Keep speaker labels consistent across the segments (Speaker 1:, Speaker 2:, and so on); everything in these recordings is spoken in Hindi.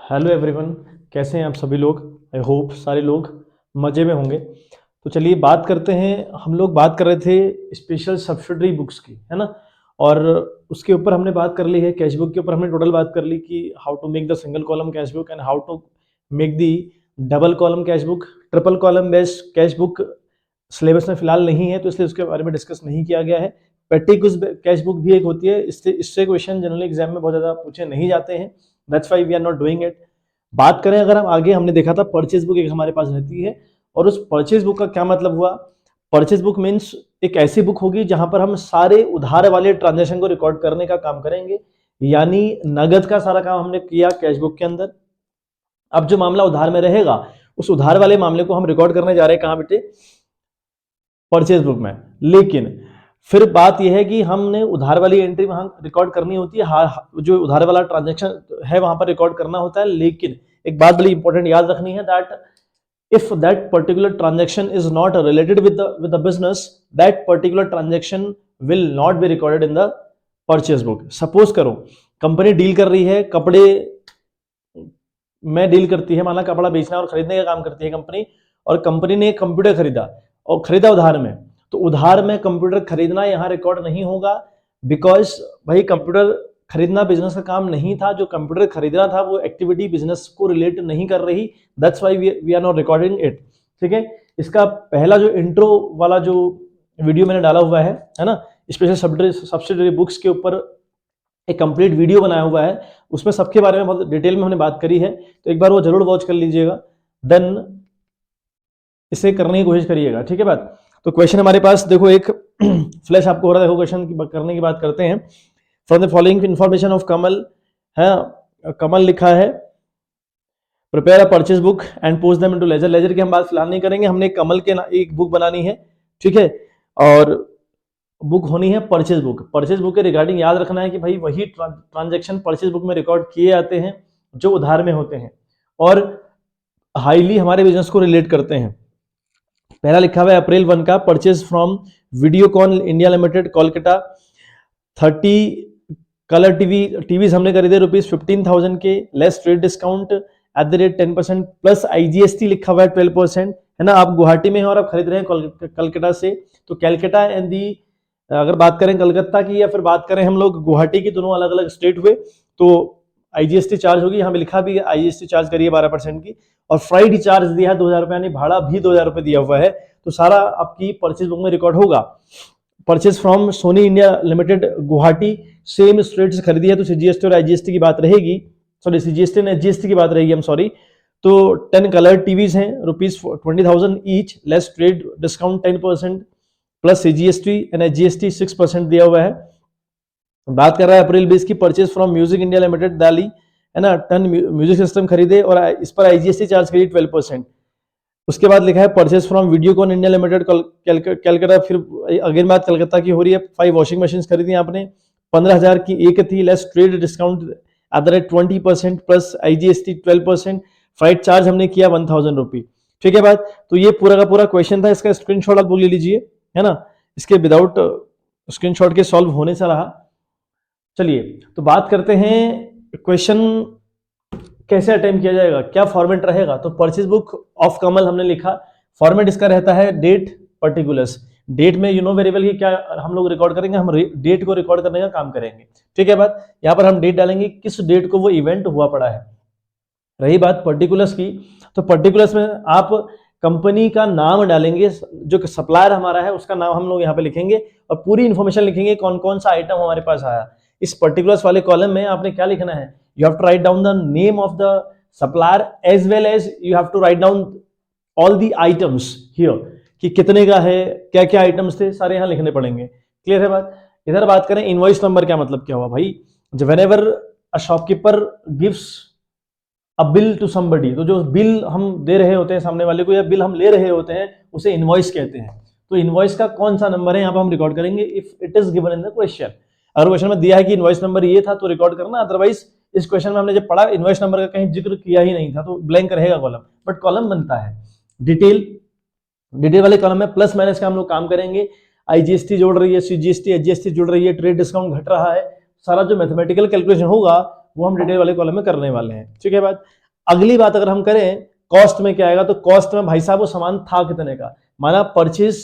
Speaker 1: हेलो एवरीवन, कैसे हैं आप सभी लोग। आई होप सारे लोग मज़े में होंगे। तो चलिए बात करते हैं। हम लोग बात कर रहे थे स्पेशल सब्सिडरी बुक्स की, है ना। और उसके ऊपर हमने बात कर ली है। कैश बुक के ऊपर हमने टोटल बात कर ली कि how to make the single column cash book and how to make the double column cash book. Triple column based cash book syllabus में फिलहाल नहीं है, तो इसलिए उसके बारे में डिस्कस नहीं किया गया है। पेटिकुस कैश बुक भी एक होती है। इससे क्वेश्चन जनरली एग्जाम में बहुत ज़्यादा पूछे नहीं जाते हैं। That's why we are not doing it. बात करें अगर हम आगे, हमने देखा था परचेज बुक एक हमारे पास रहती है। और उस परचेज बुक का क्या मतलब हुआ। परचेज बुक मीन्स एक ऐसी बुक होगी जहां पर हम सारे उधार वाले ट्रांजेक्शन को रिकॉर्ड करने का काम करेंगे। यानी नगद का सारा काम हमने किया कैश बुक के अंदर। अब जो मामला उधार में रहेगा, उस उधार वाले मामले को हम रिकॉर्ड करने जा रहे हैं कहां बेटे, परचेज बुक में। लेकिन फिर बात यह है कि हमने उधार वाली एंट्री वहां रिकॉर्ड करनी होती है, जो उधार वाला ट्रांजैक्शन है वहां पर रिकॉर्ड करना होता है। लेकिन एक बात बड़ी इंपॉर्टेंट याद रखनी है, that if that particular transaction is not related with the business, that particular transaction will not be recorded in the purchase book. Suppose करो कंपनी डील कर रही है, कपड़े में डील करती है, माना कपड़ा बेचना और खरीदने का काम करती है कंपनी। और कंपनी ने एक कंप्यूटर खरीदा और खरीदा उधार में, तो उधार में कंप्यूटर खरीदना यहाँ रिकॉर्ड नहीं होगा। बिकॉज भाई कंप्यूटर खरीदना बिजनेस का काम नहीं था, जो कंप्यूटर खरीदना था वो एक्टिविटी बिजनेस को रिलेट नहीं कर रही। That's why we are not recording it. ठीक है, इसका पहला जो इंट्रो वाला जो वीडियो मैंने डाला हुआ है ना, स्पेशल सब्सिडरी बुक्स के ऊपर एक कंप्लीट वीडियो बनाया हुआ है, उसमें सबके बारे में बहुत डिटेल में हमने बात करी है। तो एक बार वो जरूर वॉच कर लीजिएगा, देन इसे करने की कोशिश करिएगा। ठीक है बात। तो क्वेश्चन हमारे पास देखो, एक फ्लैश आपको हो रहा है, देखो क्वेश्चन करने की बात करते हैं। From the following information of Kamal है, कमल लिखा है prepare a purchase book and post them into ledger. Ledger की हम बात फिलहाल नहीं करेंगे, हमने कमल के एक बुक बनानी है। ठीक है, और बुक होनी है परचेज बुक। परचेज बुक के रिगार्डिंग याद रखना है कि भाई वही ट्रांजैक्शन परचेज बुक में रिकॉर्ड किए जाते हैं जो उधार में होते हैं और हाईली हमारे बिजनेस को रिलेट करते हैं। पहला लिखा हुआ है अप्रैल 1 का, purchase from Videocon India limited Kolkata 30 colour TVs हमने खरीदे ₹15,000 के, less trade discount at the rate 10% plus IGST लिखा हुआ है 12%, है ना। आप गुवाहाटी में हैं और आप खरीद रहे हैं कलकत्ता से, तो कैलकाटा एंड दी, अगर बात करें कलकत्ता की या फिर बात करें हम लोग गुवाहाटी की, दोनों अलग अलग स्टेट हुए, तो IGST चार्ज होगी। यहाँ पे लिखा भी है IGST चार्ज करिए 12% की, और फ्राइड चार्ज दिया है 2,000 रुपये, यानी भाड़ा भी 2,000 रुपये दिया हुआ है। तो सारा आपकी परचेज बुक में रिकॉर्ड होगा। Purchase from Soni India limited Guwahati, same state से खरीदी है, तो CGST और IGST की बात रहेगी, सॉरी CGST एंड SGST की बात रहेगी, हम सॉरी। तो 10 कलर टीवीज हैं, ₹20,000 each, less trade discount 10% plus CGST and SGST 6% दिया हुआ है। बात कर रहा है अप्रैल 20 की, purchase from music India limited Delhi, है ना, 10 म्यूजिक सिस्टम खरीदे और इस पर IGST चार्ज करिए 12%। उसके बाद लिखा है purchase from Videocon India limited Calcutta, फिर अगेन बात कलकत्ता की हो रही है। 5 वॉशिंग मशीन खरीदी आपने, 15,000 की एक थी, less trade discount at the rate 20% plus IGST 12%, freight charge हमने किया 1,000 रुपी। ठीक है बात। तो ये पूरा का पूरा क्वेश्चन था, इसका स्क्रीनशॉट आप ले लीजिए, है ना। इसके विदाउट स्क्रीनशॉट के सॉल्व होने से रहा। चलिए तो बात करते हैं क्वेश्चन कैसे अटेम्प्ट किया जाएगा, क्या फॉर्मेट रहेगा। तो परचेज बुक ऑफ कमल हमने लिखा, फॉर्मेट इसका रहता है डेट पर्टिकुलर्स। डेट में यू नो वेरी वेल कि क्या हम लोग रिकॉर्ड करेंगे, हम डेट को रिकॉर्ड करने का काम करेंगे। ठीक है बात। यहाँ पर हम डेट डालेंगे, किस डेट को वो इवेंट हुआ पड़ा है। रही बात पर्टिकुलर्स की, तो पर्टिकुलर्स में आप कंपनी का नाम डालेंगे, जो सप्लायर हमारा है उसका नाम हम लोग यहाँ पे लिखेंगे और पूरी इंफॉर्मेशन लिखेंगे कौन कौन सा आइटम हमारे पास आया। इस पर्टिकुलर्स वाले कॉलम में आपने क्या लिखना है, you have to write down the name of the supplier as well as you have to write down all the items here, कि कितने का है, क्या क्या आइटम्स थे, सारे यहाँ लिखने पड़ेंगे। क्लियर है बात। इधर बात करें इनवॉइस नंबर, क्या मतलब क्या हुआ भाई, whenever a shopkeeper gives a bill to somebody, तो जो बिल हम दे रहे होते हैं सामने वाले को या बिल हम ले रहे होते हैं उसे इनवॉइस कहते हैं। तो इनवॉइस का कौन सा नंबर है यहाँ पर हम रिकॉर्ड करेंगे, if it is given in the question. अगर क्वेश्चन में दिया है कि इनवॉइस नंबर ये था तो रिकॉर्ड करना, अदरवाइज इस क्वेश्चन में हमने जब पढ़ा इनवॉइस नंबर का कहीं जिक्र किया ही नहीं था, तो ब्लैंक रहेगा कॉलम, बट कॉलम बनता है। डिटेल वाले कॉलम में प्लस माइनस का हम लोग काम करेंगे। IGST जोड़ रही है, CGST SGST जुड़ रही है, ट्रेड डिस्काउंट घट रहा है, सारा जो मैथमेटिकल कैलकुलेशन होगा वो हम डिटेल वाले कॉलम में करने वाले हैं। ठीक है बात। अगली बात अगर हम करें कॉस्ट में क्या आएगा, तो कॉस्ट में भाई साहब वो सामान था कितने का, माना परचेज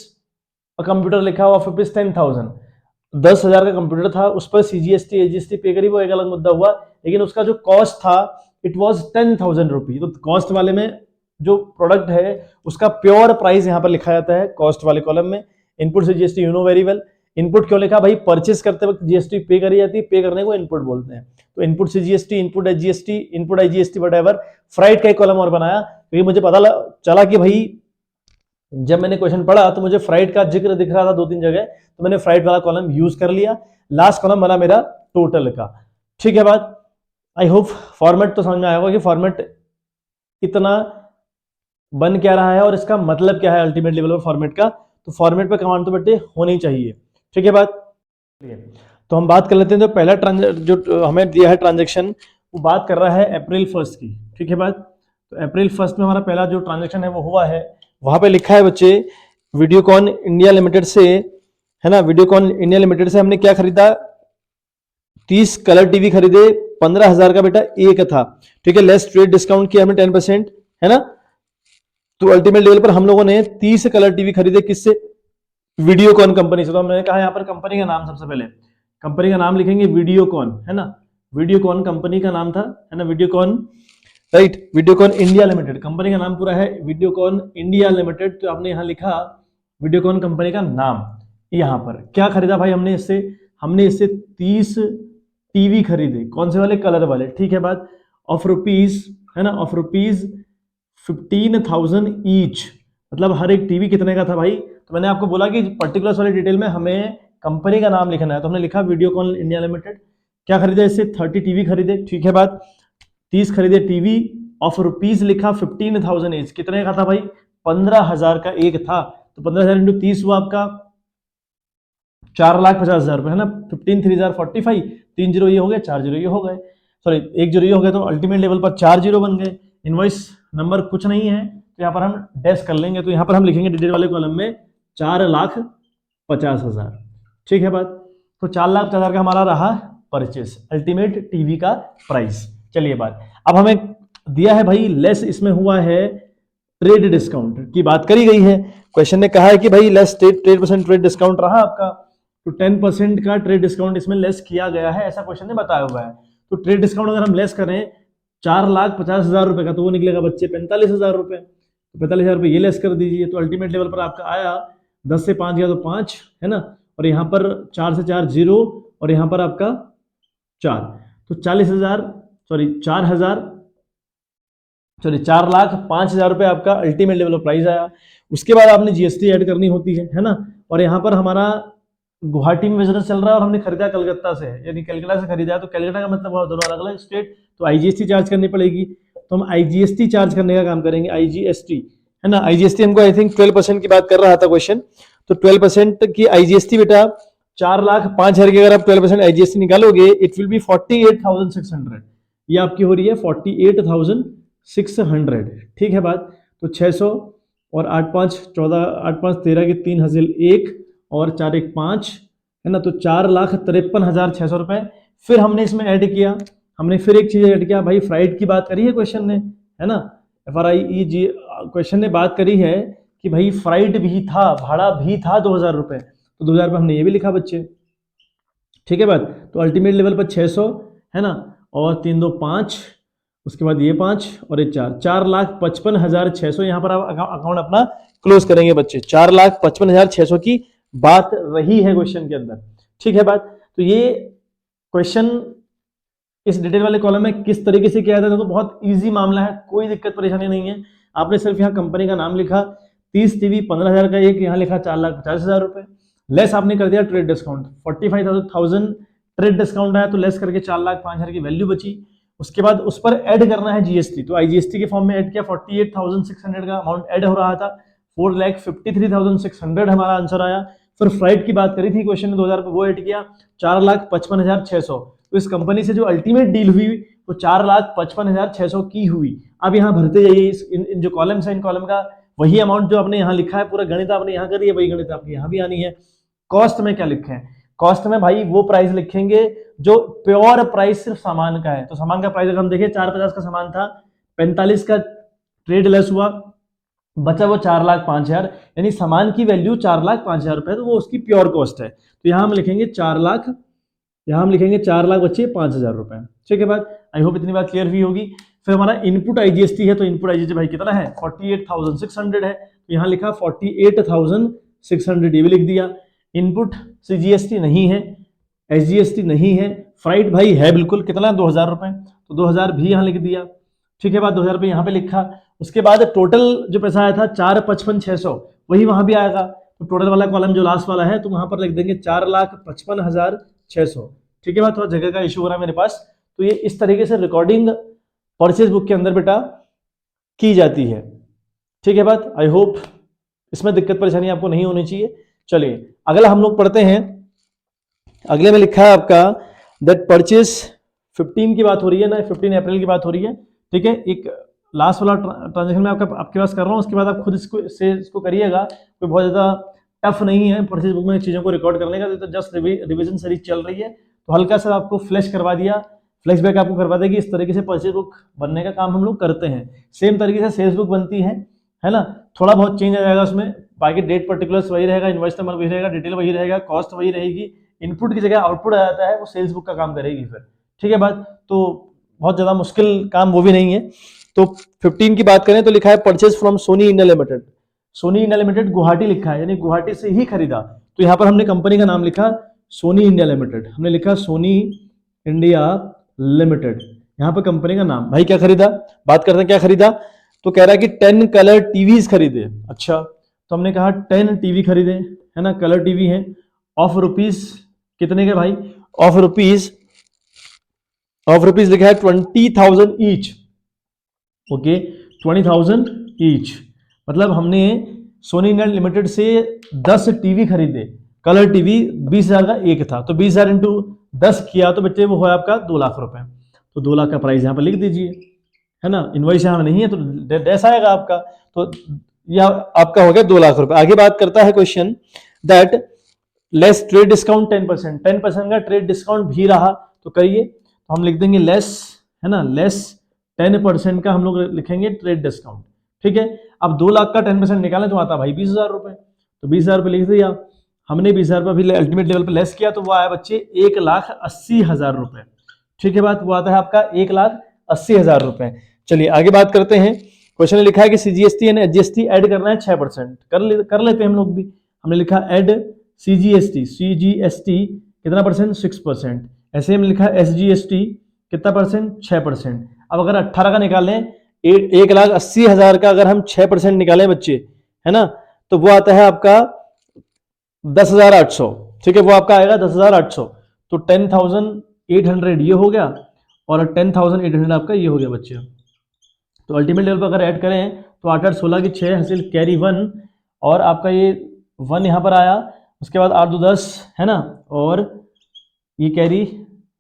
Speaker 1: कंप्यूटर लिखा हुआ रुपीज 10,000, 10,000 का कंप्यूटर था, उस पर सीजीएसटी एजीएसटी पे करी, वो एक अलग मुद्दा हुआ, लेकिन उसका जो कॉस्ट था इट वाज 10,000 रुपीज। तो कॉस्ट वाले में जो प्रोडक्ट है उसका प्योर प्राइस यहाँ पर लिखा जाता है कॉस्ट वाले कॉलम में। इनपुट से GST you know very well. Input क्यों लिखा भाई, परचेस करते वक्त जीएसटी पे करी जाती है, पे करने को इनपुट बोलते हैं। तो इनपुट से जीएसटी, इनपुट है GST, input IGST whatever. Freight का एक कॉलम और बनाया क्योंकि मुझे पता चला कि भाई जब मैंने क्वेश्चन पढ़ा तो मुझे फ्राइट का जिक्र दिख रहा था 2-3 जगह, तो मैंने फ्राइट वाला कॉलम यूज कर लिया। लास्ट कॉलम बना मेरा टोटल का। ठीक है बात, आई होप फॉर्मेट तो समझ में आया होगा कि फॉर्मेट इतना बन क्या रहा है और इसका मतलब क्या है अल्टीमेट लेवल पर फॉर्मेट का। तो फॉर्मेट पे कमांड तो बेटे होनी चाहिए। ठीक है बात, तो हम बात कर लेते हैं। तो पहला जो हमें दिया है ट्रांजेक्शन वो बात कर रहा है अप्रैल 1 की। ठीक है बात, तो अप्रैल 1 में हमारा पहला जो ट्रांजेक्शन है वो हुआ है, वहां पे लिखा है बच्चे वीडियोकॉन इंडिया लिमिटेड से, है ना, वीडियोकॉन इंडिया लिमिटेड से हमने क्या खरीदा, 30 कलर टीवी खरीदे, 15,000 का बेटा एक था। ठीक है, लेस ट्रेड डिस्काउंट किया हमने 10%, है ना। तो अल्टीमेट लेवल पर हम लोगों ने 30 कलर टीवी खरीदे, किससे, वीडियोकॉन कंपनी से। तो हमने कहा यहाँ पर कंपनी का नाम, सबसे पहले कंपनी का नाम लिखेंगे वीडियोकॉन, है ना, वीडियोकॉन कंपनी का नाम था, है ना, Videocon, right, Videocon India limited, company का नाम पूरा है वीडियोकॉन इंडिया लिमिटेड। तो आपने यहाँ लिखा वीडियोकॉन कंपनी का नाम। यहाँ पर क्या खरीदा भाई हमने इससे 30 टीवी खरीदे, कौन से वाले, कलर वाले। ठीक है बात, ऑफ रुपीज, है ना, ऑफ रुपीज 15,000 ईच, मतलब हर एक टीवी कितने का था भाई। तो मैंने आपको बोला कि पर्टिकुलर वाली डिटेल में हमें कंपनी का नाम लिखना है, तो हमने लिखा वीडियोकॉन इंडिया लिमिटेड। क्या खरीदा इससे, 30 टीवी खरीदे। ठीक है बात, 30 खरीदे टीवी, ऑफ रुपीज लिखा 15,000 ईच, कितने का था भाई, 15,000 का एक था। तो 15,000 इंटू 30 हुआ आपका 4,50,000 रुपए, है ना। 15 3 45, 3 जीरो ये हो गए, 4 जीरो ये हो गए, सॉरी 1 जीरो ये हो गए, तो अल्टीमेट लेवल पर 4 जीरो बन गए। इनवॉइस नंबर कुछ नहीं है तो यहाँ पर हम डैश कर लेंगे, तो यहाँ पर हम लिखेंगे डिटेल वाले कॉलम में 4,50,000। ठीक है बात, तो 4,50,000 का हमारा रहा परचेस, अल्टीमेट टीवी का प्राइस। चलिए बात, अब हमें दिया है भाई लेस, इसमें हुआ है ट्रेड डिस्काउंट की बात करी गई है। क्वेश्चन ने कहा है कि भाई लेस 10% ट्रेड डिस्काउंट रहा आपका, तो 10% का ट्रेड डिस्काउंट इसमें लेस किया गया है, ऐसा क्वेश्चन ने बताया हुआ है। तो ट्रेड डिस्काउंट अगर हम लेस करें 4,50,000 रुपए का, तो वो निकलेगा बच्चे 45,000 रुपए। तो 45,000 रुपए ये लेस कर दीजिए, तो अल्टीमेट लेवल पर आपका आया 10 से 5 गया तो 5, है ना, और यहाँ पर 4 से 4 0, और यहाँ पर आपका 4, तो 40,000, सॉरी 4,05,000 रुपए आपका अल्टीमेट लेवल पर प्राइस आया। उसके बाद आपने जीएसटी ऐड करनी होती है ना। और यहाँ पर हमारा गुवाहाटी में बिजनेस चल रहा है और हमने खरीदा कलकत्ता से, यानी कलकत्ता से खरीदा है, तो कलकत्ता का मतलब हुआ दोनों अलग अलग स्टेट, तो आईजीएसटी चार्ज करनी पड़ेगी। तो हम आईजीएसटी चार्ज करने का काम करेंगे, आईजीएसटी, है ना। आईजीएसटी हमको आई थिंक 12% की बात कर रहा था क्वेश्चन, तो 12% की आईजीएसटी बेटा 4,05,000 की अगर आप 12% आईजीएसटी निकालोगे इट विल बी 48,600, ये आपकी हो रही है 48,600। ठीक है बात, तो 600 और 8 5 14, 8 5 13 की 3 हासिल 1 और 4 1 5, है ना, तो 4,53,600 रुपए। फिर हमने इसमें ऐड किया, हमने फिर एक चीज ऐड किया भाई, फ्राइट की बात करी है क्वेश्चन ने, है ना, FRIEG क्वेश्चन ने बात करी है कि भाई फ्राइट भी था, भाड़ा भी था 2,000 रुपए, तो 2,000 रुपए हमने ये भी लिखा बच्चे। ठीक है बात, तो अल्टीमेट लेवल पर 600, है ना, और 3 2 5, उसके बाद ये 5 और ये 4, 4,55,600 यहाँ पर आप अकाउंट अपना क्लोज करेंगे बच्चे। 4,55,600 की बात रही है क्वेश्चन के अंदर। ठीक है बात, तो ये क्वेश्चन इस डिटेल वाले कॉलम में किस तरीके से किया जाता है, तो बहुत इजी मामला है, कोई दिक्कत परेशानी नहीं है। आपने सिर्फ यहाँ कंपनी का नाम लिखा, 30 टीवी 15,000 का एक, यहाँ लिखा 4,50,000 रुपए, लेस आपने कर दिया ट्रेड डिस्काउंट, 45,000 ट्रेड डिस्काउंट आया तो लेस करके 4,05,000 की वैल्यू बची। उसके बाद उस पर ऐड करना है जीएसटी, तो आईजीएसटी के फॉर्म में ऐड किया, 48,600 का अमाउंट ऐड हो रहा था, 4,53,600 हमारा आंसर आया। फिर फ्राइट की बात करी थी क्वेश्चन में 2,000 वो ऐड किया, 4,55,600। तो इस कंपनी से जो अल्टीमेट डील हुई वो 4,55,600 की हुई। अब यहाँ भरते जाइए इन जो कॉलम्स है, इन कॉलम का वही अमाउंट जो आपने यहाँ लिखा है, पूरा गणित आपने यहाँ करी है, वही गणित आपकी यहाँ भी आनी है। कॉस्ट में क्या लिखे हैं, कॉस्ट में भाई वो प्राइस लिखेंगे जो प्योर प्राइस सिर्फ सामान का है। तो सामान का प्राइस अगर हम देखें 4,50 का सामान था, 45 का ट्रेड लेस हुआ, बचा वो 4,05,000, यानी सामान की वैल्यू 4,05,000 रुपए, तो वो उसकी प्योर कॉस्ट है। तो यहाँ हम लिखेंगे 4 लाख, यहाँ हम लिखेंगे 4 लाख बच्चे 5,000 रुपए। ठीक है बात, आई होप इतनी बात क्लियर हुई होगी। फिर हमारा इनपुट आईजीएसटी है, तो इनपुट आईजीएसटी भाई कितना है 48,600 है, तो यहाँ लिखा 48,600, ये भी लिख दिया। इनपुट सीजीएसटी नहीं है, एसजीएसटी नहीं है, फ्राइट भाई है बिल्कुल, कितना है 2,000 रुपए, तो 2,000 भी यहाँ लिख दिया। ठीक है बात, 2,000 रुपये यहाँ पे लिखा। उसके बाद टोटल जो पैसा आया था 4,55,600, वही वहां भी आएगा, तो टोटल वाला कॉलम जो लास्ट वाला है तो वहां पर लिख देंगे 4,55,600। ठीक है बात, थोड़ा जगह का इशू हो रहा है मेरे पास। तो ये इस तरीके से रिकॉर्डिंग परचेज बुक के अंदर बेटा की जाती है। ठीक है बात, आई होप इसमें दिक्कत परेशानी आपको नहीं होनी चाहिए। चलिए अगला हम लोग पढ़ते हैं। अगले में लिखा है आपका दैट परचेज 15 की बात हो रही है ना, 15 अप्रैल की बात हो रही है। ठीक है, एक लास्ट वाला ट्रांजेक्शन में आपके पास कर रहा हूँ, उसके बाद आप खुद इसको करिएगा, कोई बहुत ज़्यादा टफ नहीं है परचेज बुक में चीज़ों को रिकॉर्ड करने का। तो जस्ट रिवीजन सीरीज चल रही है, तो हल्का सा आपको फ्लैश करवा दिया, फ्लैशबैक आपको करवा देगी। इस तरीके से परचेज बुक बनने का काम हम लोग करते हैं। सेम तरीके से सेल्स बुक बनती है ना, थोड़ा बहुत चेंज आ जाएगा उसमें, बाकी डेट पर्टिकुलर्स वही रहेगा, इनवॉइस नंबर वही रहेगा, डिटेल वही रहेगा, कॉस्ट वही रहेगी। इनपुट की जगह आउटपुट आ जाता है, वो सेल्स बुक का काम करेगी फिर। ठीक है बात, तो बहुत ज़्यादा मुश्किल काम वो भी नहीं है। तो 15 की बात करें तो लिखा है purchase from Soni India limited. Soni India limited Guwahati लिखा है, यानी गुवाहाटी से ही खरीदा। तो यहाँ पर हमने कंपनी का नाम लिखा सोनी इंडिया लिमिटेड, हमने लिखा सोनी इंडिया लिमिटेड, यहाँ पर कंपनी का नाम। भाई क्या खरीदा, बात करते हैं क्या खरीदा। तो कह रहा है कि 10 कलर टीवीज खरीदे। अच्छा, तो हमने कहा 10 टीवी खरीदे, है ना, कलर टीवी है, ऑफ रुपीज कितने के भाई, ऑफ रुपीज लिखा है 20,000 ईच। ओके, 20,000 ईच, मतलब हमने सोनी इंडिया लिमिटेड से 10 टीवी खरीदे। कलर टीवी 20,000 का एक था, तो 20,000 इंटू 10 किया तो बच्चे वो हो आपका 2 लाख रुपए। तो 2 लाख का प्राइस यहाँ पर लिख दीजिए, है ना, इनवॉइस यहाँ नहीं है तो डैश आएगा आपका, तो यह आपका हो गया 2 लाख रुपए। आगे बात करता है question that less trade discount 10%, 10% का ट्रेड डिस्काउंट भी रहा तो करिए, तो हम लिख देंगे लेस, है ना, लेस 10% का हम लोग लिखेंगे ट्रेड डिस्काउंट। ठीक है, अब 2 लाख का 10% निकालें तो आता भाई 20,000 रुपए, तो 20,000 रुपए लिख दिया हमने, 20,000 रुपए भी अल्टीमेट लेवल पे लेस किया तो वो आया बच्चे 1,80,000 रुपए। ठीक है बात, वो आता है आपका 1,80,000 रुपए। चलिए आगे बात करते हैं। क्वेश्चन में लिखा है कि सीजीएसटी एंड एचजीएसटी ऐड करना है 6%, कर लेते हैं हम लोग भी। हमने लिखा ऐड सीजीएसटी कितना परसेंट, 6%। ऐसे में लिखा एसजीएसटी कितना परसेंट, 6%। अब अगर 18 का निकालें, 1,80,000 का अगर हम 6% निकालें बच्चे, है ना, तो वो आता है आपका 10,800। ठीक है, वो आपका आएगा 10,800। तो 10,800 ये हो गया और 10,800 आपका ये हो गया बच्चे। तो अल्टीमेट लेवल पर अगर ऐड करें तो 8 8 16 की 6 हासिल कैरी 1, और आपका ये 1 यहाँ पर आया, उसके बाद 8 2 10, है ना, और ये कैरी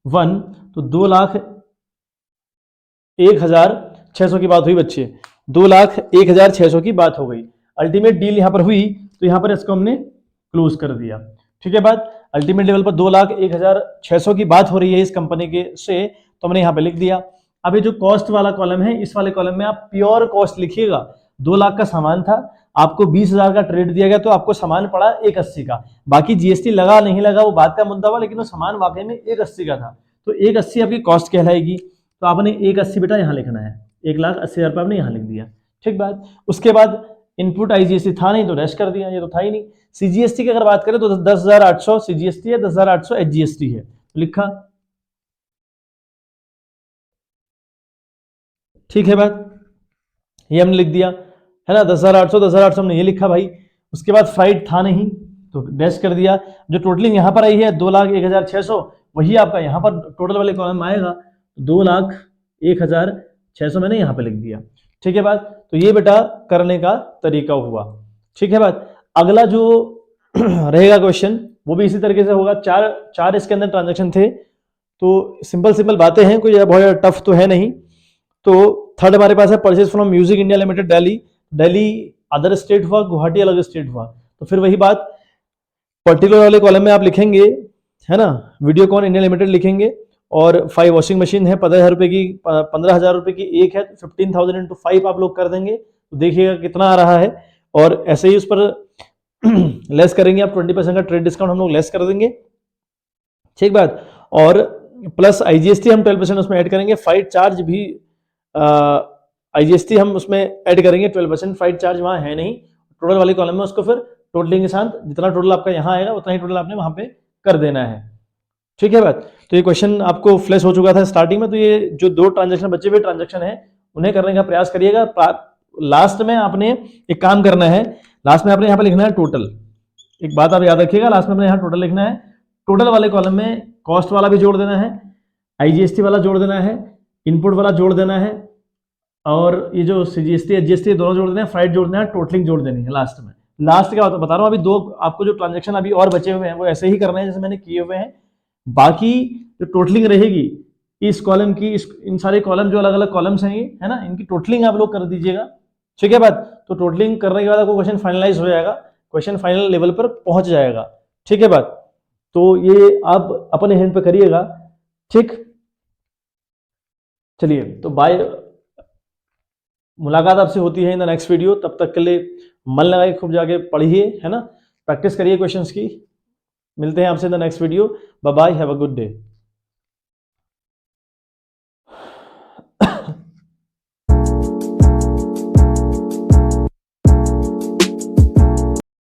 Speaker 1: 1, तो 2,01,600 की बात हुई बच्चे, 2,01,600 की बात हो गई। अल्टीमेट डील यहाँ पर हुई, तो यहाँ पर इसको हमने क्लोज कर दिया। ठीक है बात, अल्टीमेट लेवल पर 2,01,600 की बात हो रही है इस कंपनी के से, तो हमने यहाँ पे लिख दिया। अब ये जो कॉस्ट वाला कॉलम है, इस वाले कॉलम में आप प्योर कॉस्ट लिखिएगा। 2 लाख का सामान था, आपको 20,000 का ट्रेड दिया गया, तो आपको सामान पड़ा 1,80 का। बाकी जीएसटी लगा नहीं लगा वो बात का मुद्दा हुआ, लेकिन वो सामान वाकई में 1,80 का था, तो 1,80 आपकी कॉस्ट कहलाएगी। तो आपने 1,80 बेटा यहाँ लिखना है, 1,80,000 रुपये आपने यहाँ लिख दिया। ठीक बात, उसके बाद इनपुट आईजीएसटी था नहीं तो रेस्ट कर दिया, ये तो था ही नहीं। सीजीएसटी की अगर बात करें तो 10,800 सीजीएसटी है, 10,800 एचजीएसटी है, लिखा। ठीक है बात, ये हमने लिख दिया, है ना, 10,800 हमने ये लिखा भाई। उसके बाद फ्राइट था नहीं तो डैश कर दिया। जो टोटलिंग यहाँ पर आई है 2,01,600, वही आपका यहाँ पर टोटल वाले कॉलम में आएगा, 2,01,600 मैंने यहाँ पे लिख दिया। ठीक है बात, तो ये बेटा करने का तरीका हुआ। ठीक है बात, अगला जो रहेगा क्वेश्चन वो भी इसी तरीके से होगा। चार इसके अंदर ट्रांजेक्शन थे, तो सिंपल बातें हैं, कोई बहुत टफ तो है नहीं। तो थर्ड हमारे पास है purchase from music India limited Delhi other state हुआ, गुवाहाटी अलग स्टेट हुआ। तो फिर वही बात, पर्टिकुलर वाले कॉलम में आप लिखेंगे, है ना, वीडियोकॉन इंडिया लिमिटेड लिखेंगे, और 5 वॉशिंग मशीन है, 15,000 रुपये की, 15,000 रुपये की एक है, 15,000 इंटू 5 आप लोग कर देंगे तो देखिएगा कितना आ रहा है। और ऐसे ही उस पर लेस करेंगे आप 20% का ट्रेड डिस्काउंट हम लोग लेस कर देंगे, ठीक बात। और प्लस आईजीएसटी हम 12% उसमें ऐड करेंगे, फ्राइट चार्ज भी आईजीएसटी हम उसमें ऐड करेंगे 12%, फ्राइट चार्ज वहाँ है नहीं टोटल वाले कॉलम में, उसको फिर टोटलिंग के साथ जितना टोटल आपका यहाँ आएगा उतना ही टोटल आपने वहाँ पे कर देना है, ठीक है बात। तो ये क्वेश्चन आपको फ्लैश हो चुका था स्टार्टिंग में, तो ये जो 2 ट्रांजेक्शन बचे हुए ट्रांजेक्शन है उन्हें करने का प्रयास करिएगा। लास्ट में आपने एक काम करना है, लास्ट में आपने यहाँ पे लिखना है टोटल। एक बात आप याद रखिएगा, लास्ट में अपने यहाँ टोटल लिखना है, टोटल वाले कॉलम में कॉस्ट वाला भी जोड़ देना है, आईजीएसटी वाला जोड़ देना है, इनपुट वाला जोड़ देना है, और ये जो सीजीएसटी एचजीएसटी दोनों जोड़ देना है, फ्राइट जोड़ देना है, टोटलिंग जोड़ देनी है लास्ट में। लास्ट क्या बता रहा हूँ, अभी 2 आपको जो ट्रांजेक्शन अभी और बचे हुए हैं वो ऐसे ही करने हैं जैसे मैंने किए हुए हैं। बाकी जो टोटलिंग रहेगी इस कॉलम की, इन सारे कॉलम जो अलग अलग कॉलम्स हैं ये है ना, इनकी टोटलिंग आप लोग कर दीजिएगा, ठीक है बात। तो टोटलिंग करने के बाद आपको क्वेश्चन फाइनलाइज हो जाएगा, क्वेश्चन फाइनल लेवल पर पहुंच जाएगा, ठीक है बात। तो ये आप अपने हैंड पे करिएगा, ठीक। चलिए तो बाय, मुलाकात आपसे होती है इन द नेक्स्ट वीडियो। तब तक के लिए मन लगाइए, खूब जाके पढ़िए, है ना, प्रैक्टिस करिए क्वेश्चंस की। मिलते हैं आपसे in the next video. Bye bye, have a good day.